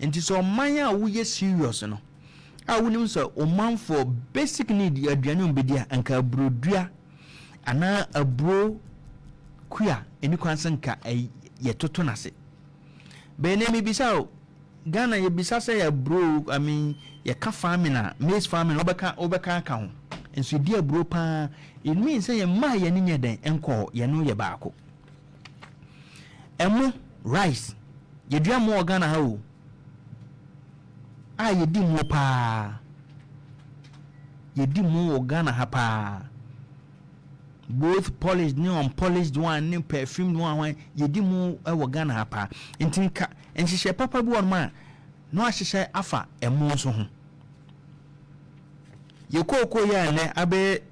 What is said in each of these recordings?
Nti so manya wo ye serious no a wonim so o man for basic need aduane ombedi anka abrodua ana abro kuya eni kwansanka ye toto nase be ne mi bisa o Ghana ye bisa say abro I mean ye ka farming na maize farming obeka aka ho enso di abro pa it means say ye ma ye ne nyeden enko ye no ye baako emu rice ye dua mo Ghana ha o ye di mo pa ye di mo Ghana ha pa both polished new unpolished one new perfumed one ye di mo e wo Ghana ha pa ntinka enhihye papa bi won ma no ahihye afa emu so ho ye kokko ya ne abe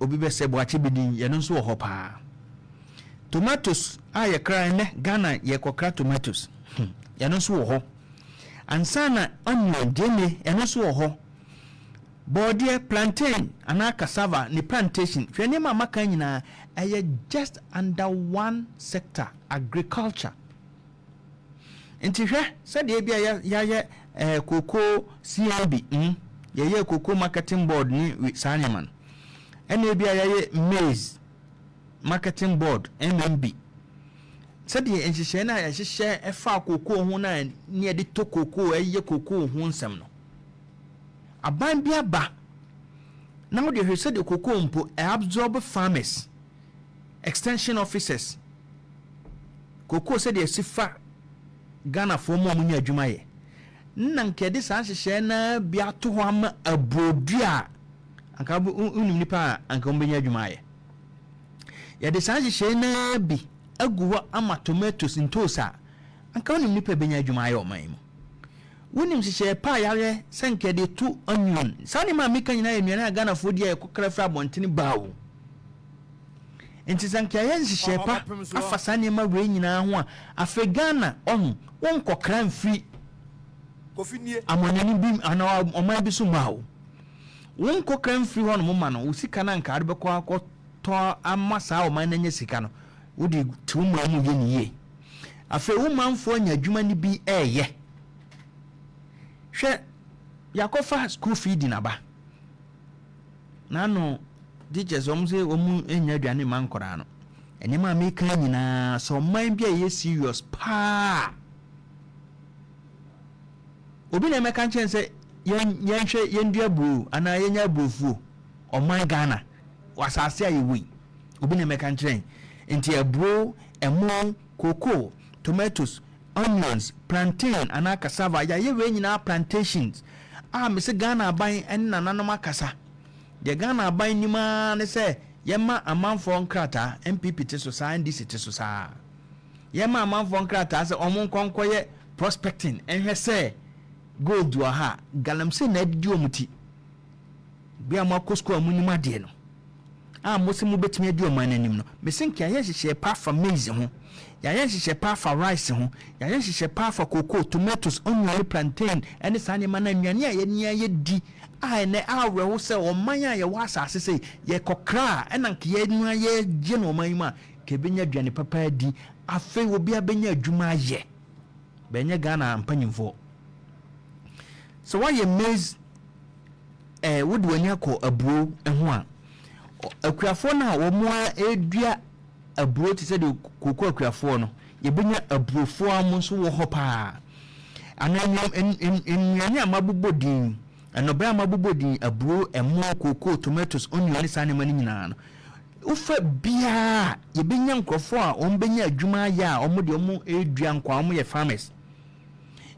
obi be se boache bidin ye no so ho pa tomatoes ye kra ne Ghana ye kokra tomatoes ye no so ho ansana onion deme ye no so ho body plantain ana cassava ni plantation hwene mama kan nyina just under one sector agriculture Nti said ye bia ya cocoa CIB ye cocoa marketing board ni with Saniman ene bia ya maize marketing board MMB said ye enhihye na ya hihye efa cocoa ho na ne de to cocoa ye cocoa ho nsem no aban bia ba na wo de hwe said cocoa mpo absorb farmers extension officers cocoa said ye sifa Ghana for mo munya adwuma ye nna nkede sa hyehyɛ na bia to ho ama abrodua anka unim nipa anka mbenya adwuma ye ya de sa hyehyɛ na bi aguwa ama tomatoes ntosa anka unim nipa benya adwuma ye o man mu unim hyehyɛ pa yare senkede tu onion sani ma meka nyina ye nnuane Ghana for dia ye kokra fra bontene baawo enti sankia ye hyehyɛ pa afa sani ma we nyina ho a afegana on won kokran free Kofi nie amonani bi ana oman bi so mawo won kokran free ho no ma no usika na nka ade bekọ akoto amasa oman na nya sika no wodi tumu amu ye niye afe womanfo nya adwuma ni bi eye hwe yakofa school fee di naba na no teachers omse omu enya aduane mankora no enema me kan nyina so man bia ye serious pa obi na meka nchen se yenhwe yendua bro ana yenya brofu o man Ghana wasase ayewi obi na meka nchen enti abro emo cocoa tomatoes onions plantain ana cassava ya ye we nyina plantations me se Ghana ban en nananom akasa de Ghana ban nima ne se yema amanfo nkrata MPP te so sa NDC te so sa yema amanfo nkrata se omon konkoye prospecting enhwe se gold wa ha galamse na di omuti bia makosko amunima de no mose mu betimi adi oman anim no mesinki ya hyehyɛ pa fa maize ho ya hyehyɛ pa fa rice ho ya hyehyɛ pa fa cocoa tomatoes onion plantain ene sane ma na nnuane a ye di ne awewo se oman a ye wa asase se ye kokra ena nke ye nua ye gye no oman mu a ke benya aduane papa di afi obi abenya adwuma ye benya Ghana mpanyimfo so why ye maize would when you call abro ho a akuafo na wo mo edua abro ti se de kokoko akuafo no ye benya abrofo am so wo ho pa ananyam ennyane amabobodin enobra amabobodin abro emo kokoko tomatoes onion sane mani nyina no ufa bia ye benya nkrofo a on benya adwuma ya omo de omo edua nkwa omo ye farmers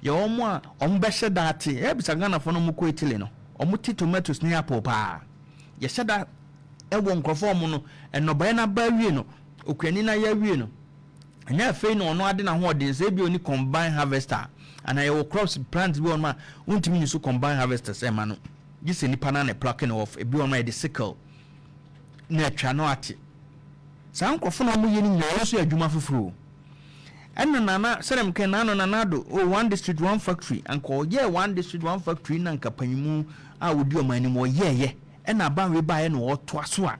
ye omo a omo be hyedate e bisa Ghana fo no mo ko etile no omo ti tomatoes ni apple pa ye hyeda ewo nkrofo omo no enobae na ba wie no okwani na ya wie no anya fe no ono ade na ho ode se bi oni combine harvester ana ye crops plant bi on ma untimi ni so combine harvester se ma no gise nipa na plucking off e bi on ma de sickle na twa no ate sa nkrofo no mo yeni na so adwuma fufuru enna nana serem ken na no nanado one district one factory anko ye one district one factory na nka panyimu a wodi o mani mo ye enna ban we ba ye no oto aso a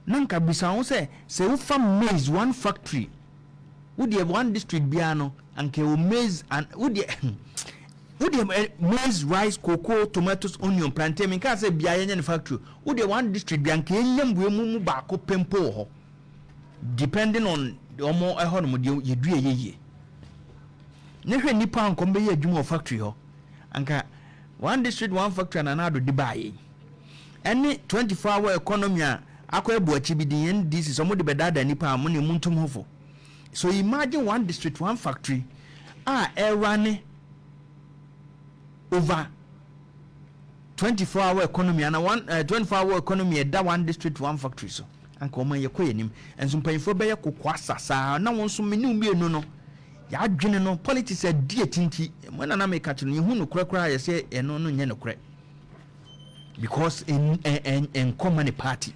na nka bisa ho se wo fa maize one factory Would the one district biano and maize and would the maize, rice, cocoa, tomatoes, onion, plantain, and can say biayan factory. Would the one district bianca will move back up pempo depending on the more a home you do a year. Never nippon come be a jumbo factory ho. Anka one district, one factory, and another Dubai. Any 24-hour economy, akwa buachi bi the end this is somebody better than nipa money muntum hofo. So imagine one district, one factory, running over 24-hour economy and one 24-hour economy that one district, one factory. So and come on, him and some pay for bear kukwasa sa na won so menu no ya adwene no politics a dietinti when na make catch no hu no krakra ya say eno no nye no kra because in common party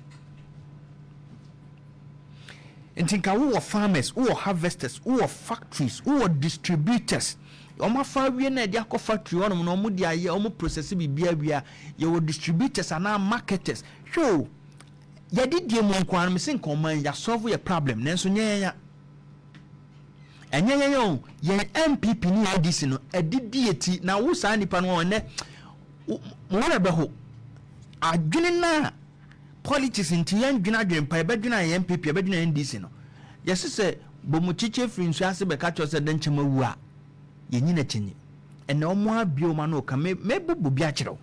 and think who are farmers, who are harvesters, who are factories, who are distributors. Oma fa wie na dia ko factory on no mu dia ye omo process bi bia ye distributors and marketers. So ya didie mu nkwan me sin common ya solve your problem nenso nyenya enye ye MPP ni ADC no edidieti na wo sa nipa no ne mo be ho adwene na politics inti yan dwena dwen pa be dwena MPP be dwena NDC no yes se bomu chiche free nsu ase be ka cho se den chema wu a ye nyina chenye ene omo abio ma no ka me bubu bia kyerew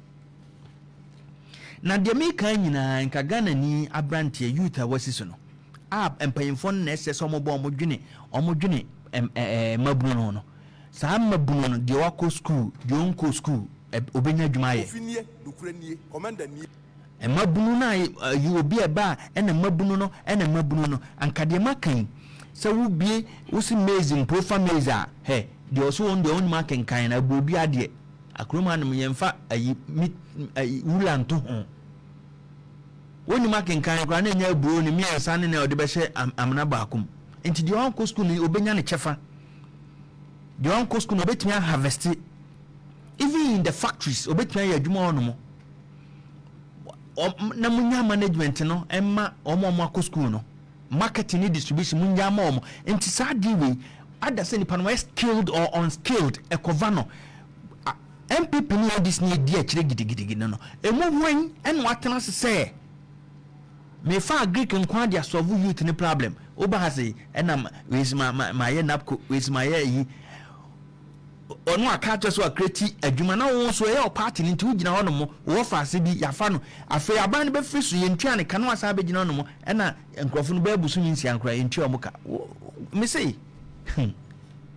na de me kan nyina nka Ghana ni abrante youth a wasiso no empayimfo na ese so mo bo omo dwene mabunu no sa mabunu no de wako school de onko school obenya adwuma ye ofinie dukuranie commander ni mabunu na you obi eba ena mabunu no ankade makan se wo bie wo si amazing profa maize he de also on the own market kan na bobi ade akroma no yemfa ayi wulanto ho woni market kan kwa na nya buo ni miensa ne na ode be hye amna baakum enti de onko school ni obenya ne chefa de onko school no betimi harvest even in the factories obetimi adwuma ono mo na munya management no emma omo akọ school no marketing and distribution munya ma omo enti sa di we ada se nipa no skilled or unskilled ekovano MPP ni this ni di akire gidigidi no emu hwan en watena se me fa agric nkwa dia solve youth ni problem oba ha se enam wes ma ye napco wes ma ye yi onu aka so akreti adwuma na won so ye party ni nti ugina ho no mo wo fa ase bi yafa no afi aban ne be firi so ye ntwa ne ka no asa be gina no mo na nkrofo no be busu nyinsi ankra ye ntwa mo ka me say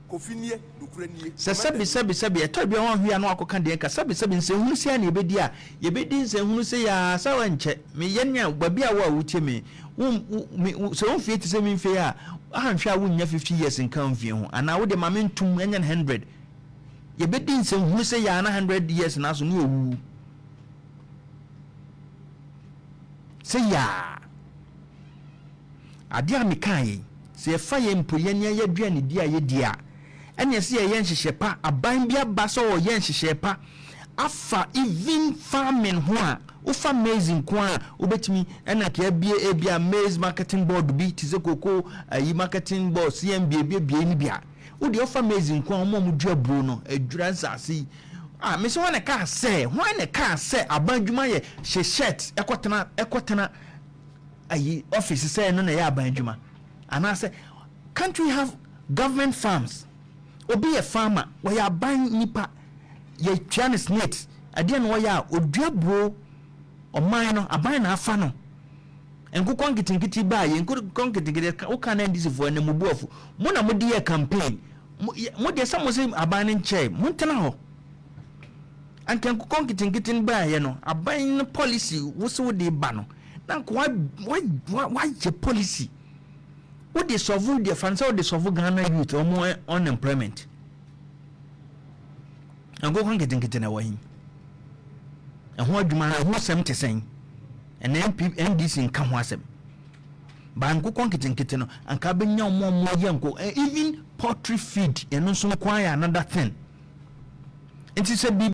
Kofi nie dukuranie sabi eto bia won hwia no akoka de ka sabi nse hunu sia na ebedi a ye bedi nse hunu se ya sawa nche me yenya babi a wa wutie me so won fie ti se me fie a ahwia wo nya 50 years nkan fie ho ana wo de mamentum enya 100 ye bedi nse hunu se ya na 100 years na so no owu se ya ade a mekan se fa ye mpo ye nya ye dua ne dia ye dia ene se ye nhihye pa aban bia ba so wo ye nhihye pa afa even farming ho a ufa amazing kwa ubetimi ena ke bia maize marketing board bi tize koko ayi marketing board CMB bia ni bia udi ofa amazing kwa mo mu dua bro no adura nsase me so wana ka se abanjuma ye she shirt ekotena ayi office se no na ya abanjuma and say can't we have government farms obi a farmer we ya ban nipa ye Chinese net ade no ya odua bro o man no aban na afa no enku konkitingiti ba ye enku konkitingiti o kan ndisi fo na mubuafu mo na mo de campaign mo de samo se aban nche mo ntena ho anke enku konkitingiti ba ye no aban policy wo se wo de ba no na why je policy what they solve the France or they solve Ghana youth or more unemployment and go getting away and what do man who 70 saying and NDC in come was him but go getting kitten and cabin no more young even poultry feed and also acquire another thing it is a